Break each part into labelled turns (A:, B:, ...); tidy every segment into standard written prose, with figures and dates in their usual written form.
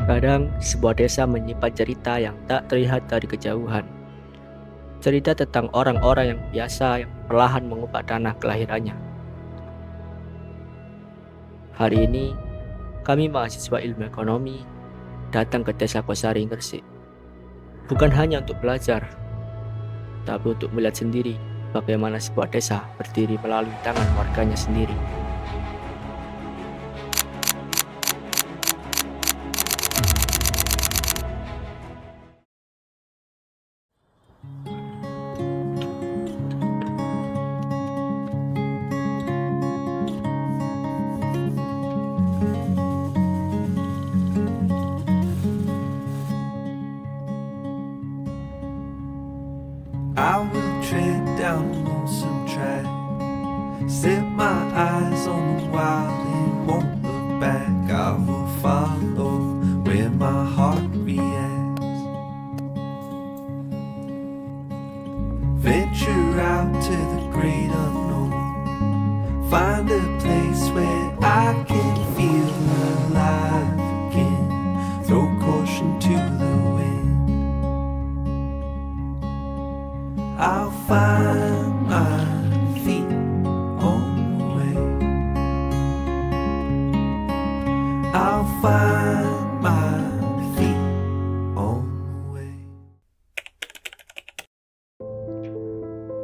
A: Kadang sebuah desa menyimpan cerita yang tak terlihat dari kejauhan. Cerita tentang orang-orang yang biasa yang perlahan mengubah tanah kelahirannya. Hari ini, kami mahasiswa ilmu ekonomi datang ke desa Kosari Gresik. Bukan hanya untuk belajar, tapi untuk melihat sendiri bagaimana sebuah desa berdiri melalui tangan warganya sendiri.
B: I will tread down a lonesome track, set my eyes on the wild and won't look back. I will follow where my heart reacts. Venture out to the great unknown, find a place where I can feel alive again. Throw caution to the wind. I'll find my feet on the way. I'll find my feet on the way.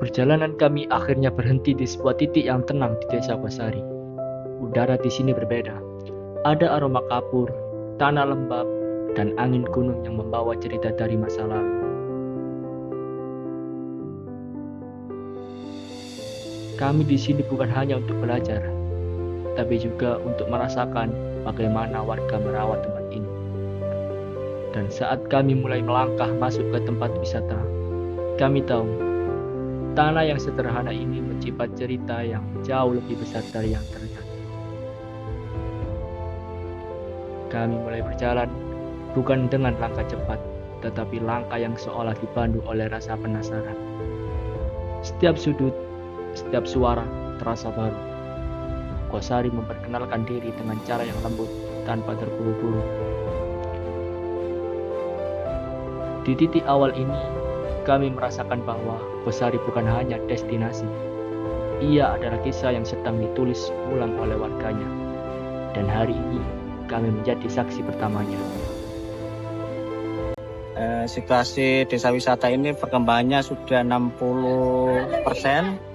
A: Perjalanan kami akhirnya berhenti di sebuah titik yang tenang di desa Kosari. Udara di sini berbeda. Ada aroma kapur, tanah lembab, dan angin gunung yang membawa cerita dari masa lalu. Kami di sini bukan hanya untuk belajar, tapi juga untuk merasakan bagaimana warga merawat tempat ini. Dan saat kami mulai melangkah masuk ke tempat wisata, kami tahu tanah yang sederhana ini menyimpan cerita yang jauh lebih besar dari yang terlihat. Kami mulai berjalan bukan dengan langkah cepat, tetapi langkah yang seolah dipandu oleh rasa penasaran. Setiap sudut, setiap suara terasa baru. Kosari memperkenalkan diri dengan cara yang lembut tanpa terburu-buru. Di titik awal ini, kami merasakan bahwa Kosari bukan hanya destinasi. Ia adalah kisah yang sedang ditulis ulang oleh warganya. Dan hari ini, kami menjadi saksi pertamanya.
C: Situasi desa wisata ini perkembangannya sudah 60%.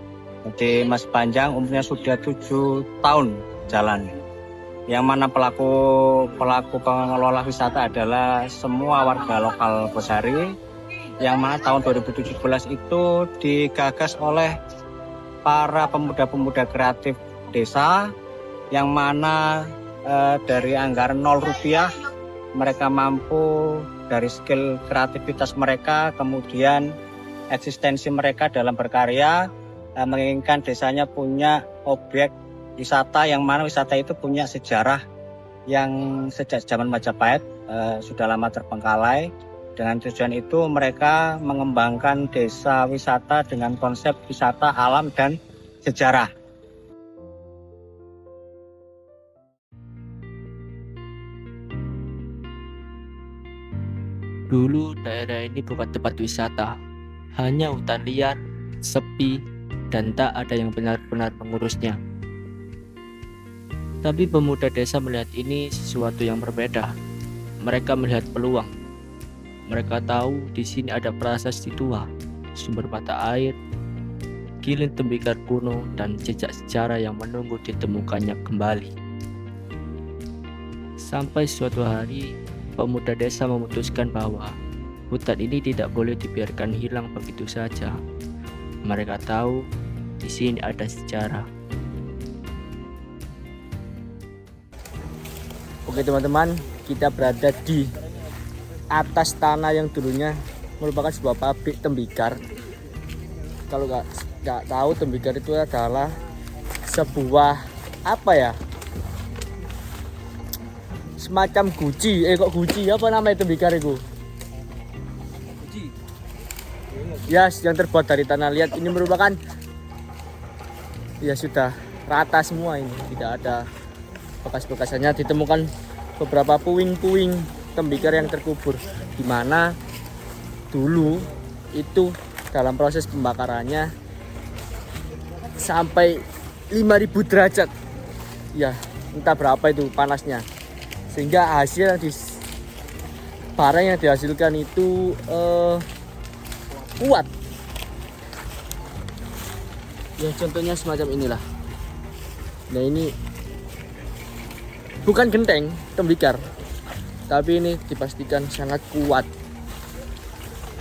C: Jadi Mas Panjang umurnya sudah 7 tahun jalan. Yang mana pelaku pengelola wisata adalah semua warga lokal Kosari. Yang mana tahun 2017 itu digagas oleh para pemuda-pemuda kreatif desa. Yang mana dari anggaran 0 rupiah mereka mampu dari skill kreativitas mereka, kemudian eksistensi mereka dalam berkarya, menginginkan desanya punya objek wisata yang mana wisata itu punya sejarah yang sejak zaman Majapahit sudah lama terbengkalai. Dengan tujuan itu mereka mengembangkan desa wisata dengan konsep wisata alam dan sejarah.
A: Dulu daerah ini bukan tempat wisata, hanya hutan liar, sepi, dan tak ada yang benar-benar mengurusnya. Tapi pemuda desa melihat ini sesuatu yang berbeda. Mereka melihat peluang. Mereka tahu di sini ada prasasti tua, sumber mata air, kilin tembikar kuno, dan jejak sejarah yang menunggu ditemukannya kembali. Sampai suatu hari, pemuda desa memutuskan bahwa hutan ini tidak boleh dibiarkan hilang begitu saja. Mereka tahu di sini ada sejarah. Oke teman-teman, kita berada di atas tanah yang dulunya merupakan sebuah pabrik tembikar. Kalau nggak tahu, tembikar itu adalah sebuah apa ya? Semacam guci. Kok guci? Apa namanya tembikar itu? Yes, yang terbuat dari tanah liat. Ini merupakan ya sudah rata semua ini, tidak ada bekas-bekasannya. Ditemukan beberapa puing-puing tembikar yang terkubur, di mana dulu itu dalam proses pembakarannya sampai 5000 derajat. Ya, entah berapa itu panasnya. Sehingga barang yang dihasilkan itu kuat. Ya, contohnya semacam inilah. Nah, ini bukan genteng tembikar, tapi ini dipastikan sangat kuat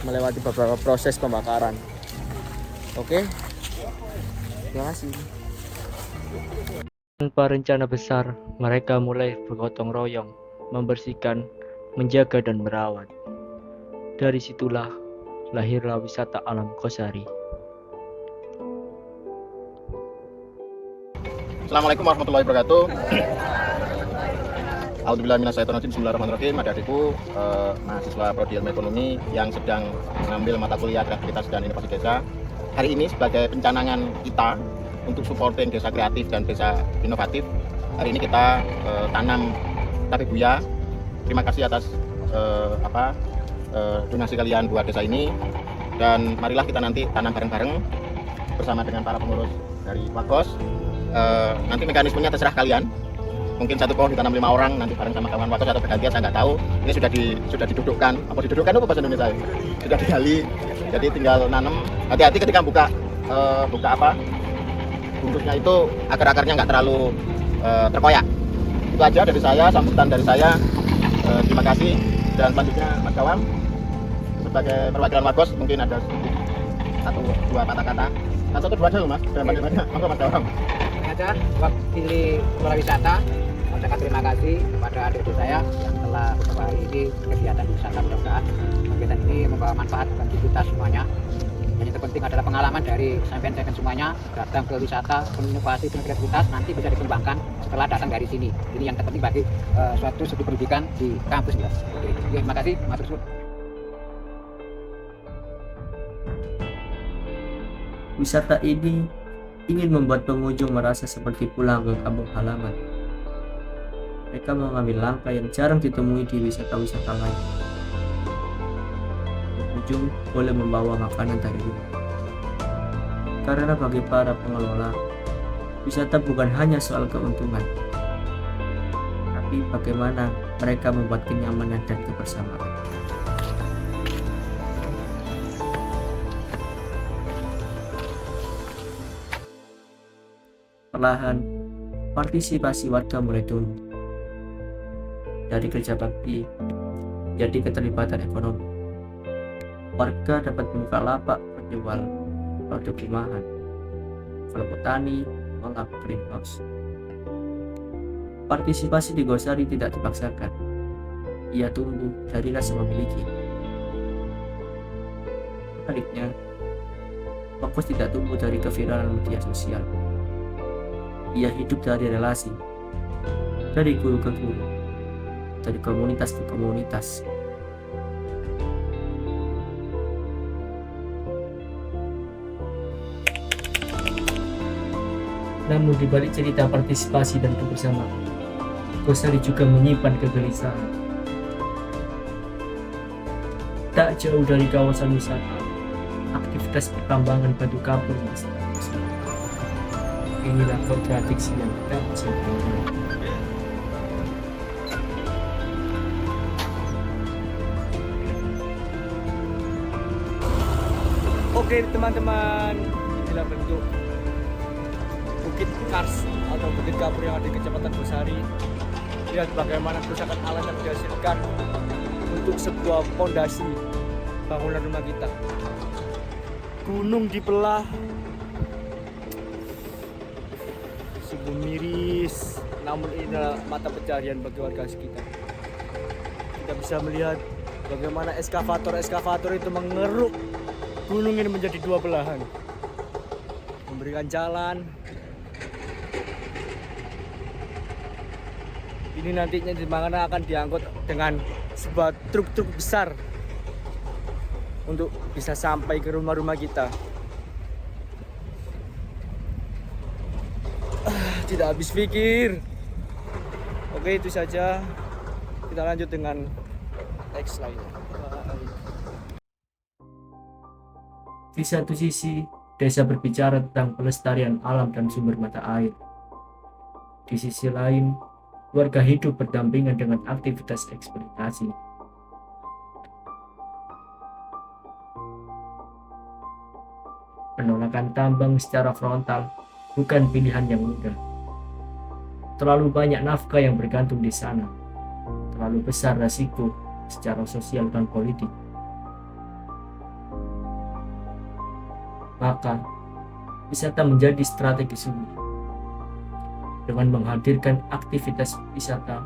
A: melewati beberapa proses pembakaran. Oke, terima kasih. Tanpa rencana besar, mereka mulai bergotong royong, membersihkan, menjaga, dan merawat. Dari situlah lahirlah wisata alam Gosari.
D: Assalamualaikum warahmatullahi wabarakatuh. A'udzubillahiminasyaitonirrajim. Bismillahirrahmanirrahim. Adik-adikku, mahasiswa Prodi Ilmu Ekonomi yang sedang mengambil mata kuliah kreativitas dan inovasi desa. Hari ini sebagai pencanangan kita untuk supporting desa kreatif dan desa inovatif, hari ini kita tanam tabebuya. Terima kasih atas donasi kalian buat desa ini, dan marilah kita nanti tanam bareng-bareng bersama dengan para pengurus dari Wakos. Nanti mekanismenya terserah kalian. Mungkin satu pohon ditanam 5 orang, nanti bareng sama kawan Wakos atau bergantian, saya nggak tahu. Ini sudah didudukkan. Apa didudukkan apa bahasa Indonesia? Sudah digali. Jadi tinggal nanam. Hati-hati ketika buka bungkusnya itu, akar-akarnya nggak terlalu terkoyak. Itu aja dari saya, sambutan dari saya. Terima kasih. Dan selanjutnya Mas Gawam sebagai perwakilan Wakos mungkin ada satu dua kata-kata. Satu dua aja loh Mas. Jangan banyak-banyak. Monggo Mas Gawam.
E: Aja wakili Kepala Wisata mengucapkan terima kasih kepada adik-adik saya yang telah beberapa hari ini kegiatan wisata. Mudah-mudahan kegiatan ini membawa manfaat bagi kita semuanya. Yang terpenting adalah pengalaman dari sampean semuanya datang ke wisata, inovasi dan kreativitas nanti bisa dikembangkan setelah datang dari sini. Ini yang terpenting bagi suatu studi pendidikan di kampus kita. Oke, terima kasih Mas Rusud.
A: Wisata ini ingin membuat pengunjung merasa seperti pulang ke kampung halaman. Mereka mengambil langkah yang jarang ditemui di wisata-wisata lain. Pengunjung boleh membawa makanan dari rumah. Karena bagi para pengelola, wisata bukan hanya soal keuntungan, tapi bagaimana mereka membuat kenyamanan dan kebersamaan. Perlahan, partisipasi warga mulai tumbuh. Dari kerja bakti, jadi keterlibatan ekonomi. Warga dapat membuka lapak menjual produk rumahan, kelompok tani, mengolah greenhouse. Partisipasi di Gosari tidak dipaksakan. Ia tumbuh dari rasa memiliki. Sebaliknya, fokus tidak tumbuh dari keviralan media sosial. Ia hidup dari relasi, dari guru ke guru, dari komunitas ke komunitas. Namun di balik cerita partisipasi dan kebersamaan, Gosari juga menyimpan kegelisahan. Tak jauh dari kawasan wisata, aktivitas pertambangan batu kapur masih terus. Inilah kontradiksi yang tak bisa dihindari. Oke teman-teman, inilah bentuk bukit kars atau bukit kapur yang ada di Kecamatan Gosari. Lihat bagaimana kerusakan alam yang dihasilkan untuk sebuah pondasi bangunan rumah kita. Gunung dibelah, sungguh miris, namun ini adalah mata pencarian bagi warga sekitar. Kita bisa melihat bagaimana eskavator itu mengeruk gunung ini menjadi dua belahan, memberikan jalan. Ini nantinya di mana akan diangkut dengan sebuah truk-truk besar untuk bisa sampai ke rumah-rumah kita. Tidak habis pikir. Oke, itu saja. Kita lanjut dengan
F: teks lainnya.
A: Di satu sisi, desa berbicara tentang pelestarian alam dan sumber mata air. Di sisi lain, warga hidup berdampingan dengan aktivitas eksploitasi. Penolakan tambang secara frontal bukan pilihan yang mudah. Terlalu banyak nafkah yang bergantung di sana. Terlalu besar resiko secara sosial dan politik. Maka, wisata menjadi strategi sumber. Dengan menghadirkan aktivitas wisata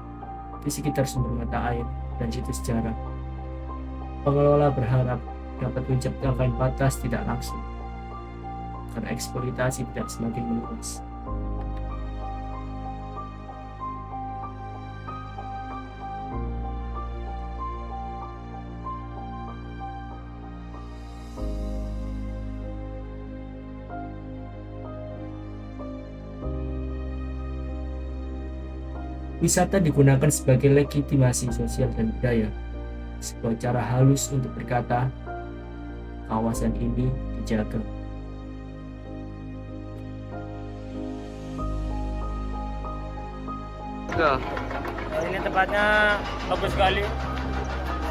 A: di sekitar sumber mata air dan situs sejarah, pengelola berharap dapat menciptakan batas tidak langsung, karena eksploitasi tidak semakin meluas. Wisata digunakan sebagai legitimasi sosial dan budaya, sebuah cara halus untuk berkata, kawasan ini dijaga.
G: Ini tempatnya bagus sekali,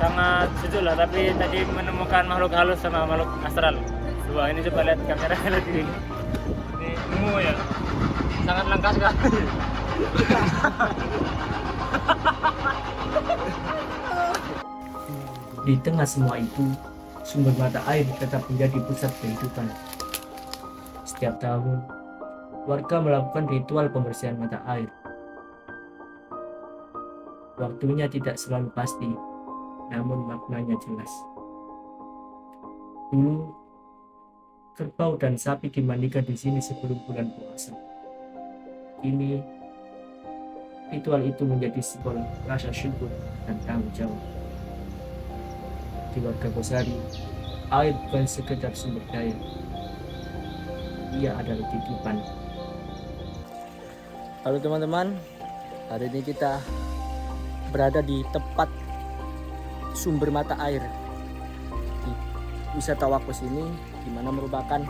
G: sangat sejuk lah. Tapi tadi menemukan makhluk halus sama makhluk astral. Coba ini coba lihat kamera lagi. Ini ungu ya, sangat langka sekali.
A: Di tengah semua itu, sumber mata air tetap menjadi pusat kehidupan. Setiap tahun, warga melakukan ritual pembersihan mata air. Waktunya tidak selalu pasti, namun maknanya jelas. Dulu, kerbau dan sapi dimandikan di sini sebelum bulan puasa. Kini, ritual itu menjadi simbol rasa syukur dan tanggung jawab. Di warga Gosari, air bukan sekedar sumber daya. Ia adalah titipan.
F: Halo teman-teman, hari ini kita berada di tempat sumber mata air di wisata Wakos ini, di mana merupakan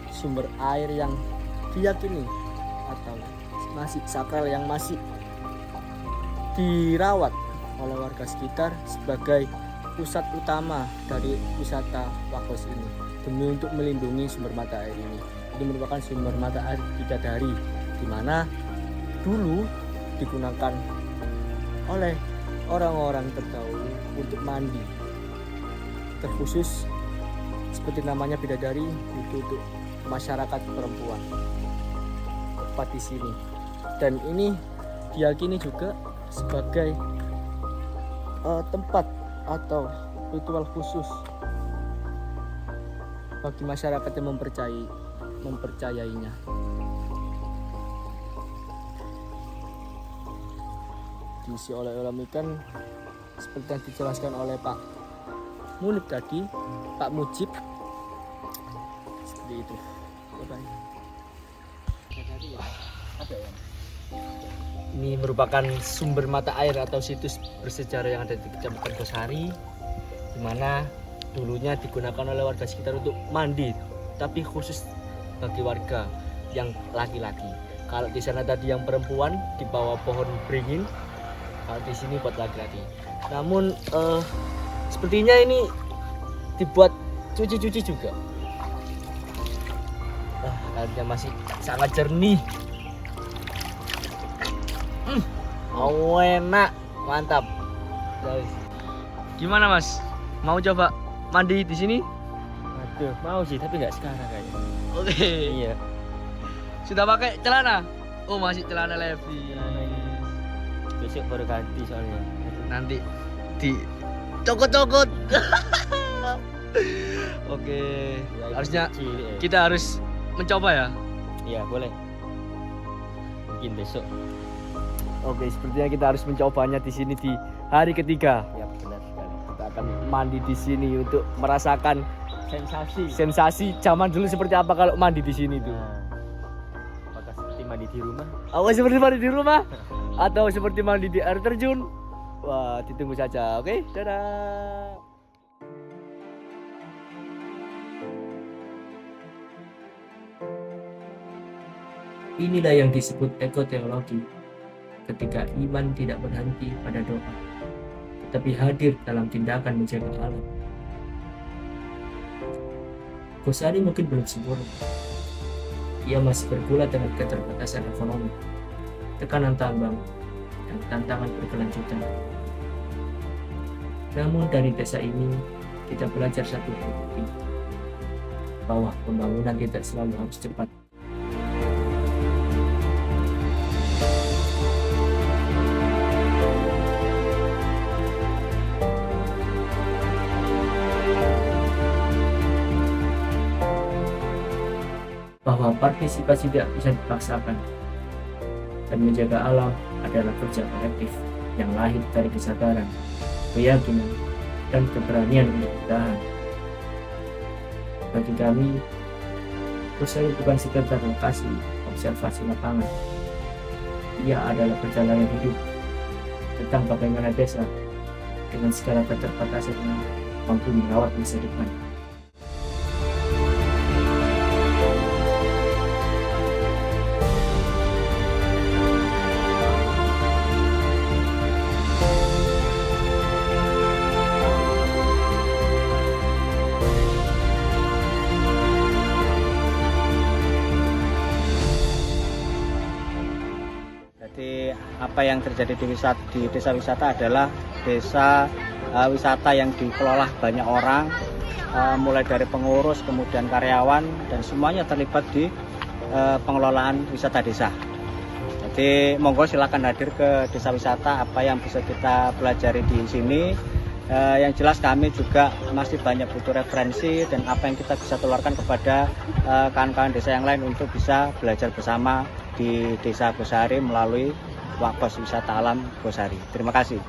F: sumber air yang diyakini atau masih sakral, yang masih dirawat oleh warga sekitar sebagai pusat utama dari wisata Wakos ini, demi untuk melindungi sumber mata air ini. Ini merupakan sumber mata air bidadari, di mana dulu digunakan oleh orang-orang terdahulu untuk mandi, terkhusus seperti namanya bidadari, itu untuk masyarakat perempuan tepat di sini. Dan ini diyakini juga sebagai tempat atau ritual khusus bagi masyarakat yang mempercayainya. Diisi oleh ulam ikan seperti yang dijelaskan oleh Pak Munib tadi, Pak Mujib, seperti itu. Ini merupakan sumber mata air atau situs bersejarah yang ada di Kecamatan Gosari, di mana dulunya digunakan oleh warga sekitar untuk mandi, tapi khusus bagi warga yang laki-laki. Kalau di sana tadi yang perempuan di bawah pohon beringin, kalau di sini buat laki-laki. Namun sepertinya ini dibuat cuci-cuci juga. Airnya masih sangat jernih. Enak, mantap. Gimana Mas? Mau coba mandi di sini?
G: Aduh, mau sih, tapi nggak sekarang kayaknya.
F: Oke.
G: Iya.
F: Sudah pakai celana? Oh, masih celana Levi.
G: Besok baru ganti soalnya.
F: Nanti di cokot-cokot. Oke.
G: Ya,
F: Harusnya
G: kecil, ya.
F: kita harus mencoba ya.
G: Iya, boleh. Mungkin besok.
F: Oke, sepertinya kita harus mencobanya di sini di hari ketiga.
G: Ya, benar sekali.
F: Kita akan mandi di sini untuk merasakan
G: Sensasi.
F: sensasi zaman dulu seperti apa kalau mandi di sini tuh.
G: Nah, apakah seperti mandi di rumah?
F: Apa seperti mandi di rumah? Atau seperti mandi di air terjun? Wah, ditunggu saja. Oke, dadah. Inilah yang disebut ekoteologi, ketika iman tidak berhenti pada doa, tetapi hadir dalam tindakan menjaga alam. Ghazali mungkin belum sempurna. Ia masih bergulat dengan keterbatasan ekonomi, tekanan tambang, dan tantangan berkelanjutan. Namun dari desa ini, kita belajar satu bukti, bahwa pembangunan tidak selalu harus cepat. Bahwa partisipasi tidak bisa dipaksakan, dan menjaga alam adalah kerja kolektif yang lahir dari kesadaran, keyakinan, dan keberanian untuk bertahan. Bagi kami, Ghazali bukan sekedar lokasi observasi lapangan. Ia adalah perjalanan hidup tentang bagaimana desa dengan segala keterbatasannya mampu merawat masa depan.
C: Jadi apa yang terjadi di desa wisata adalah desa wisata yang dikelola banyak orang, mulai dari pengurus, kemudian karyawan, dan semuanya terlibat di pengelolaan wisata desa. Jadi monggo silakan hadir ke desa wisata, apa yang bisa kita pelajari di sini. Yang jelas kami juga masih banyak butuh referensi dan apa yang kita bisa tularkan kepada kawan-kawan desa yang lain untuk bisa belajar bersama di Desa Ghazali melalui Wakos Wisata Alam Ghazali. Terima kasih.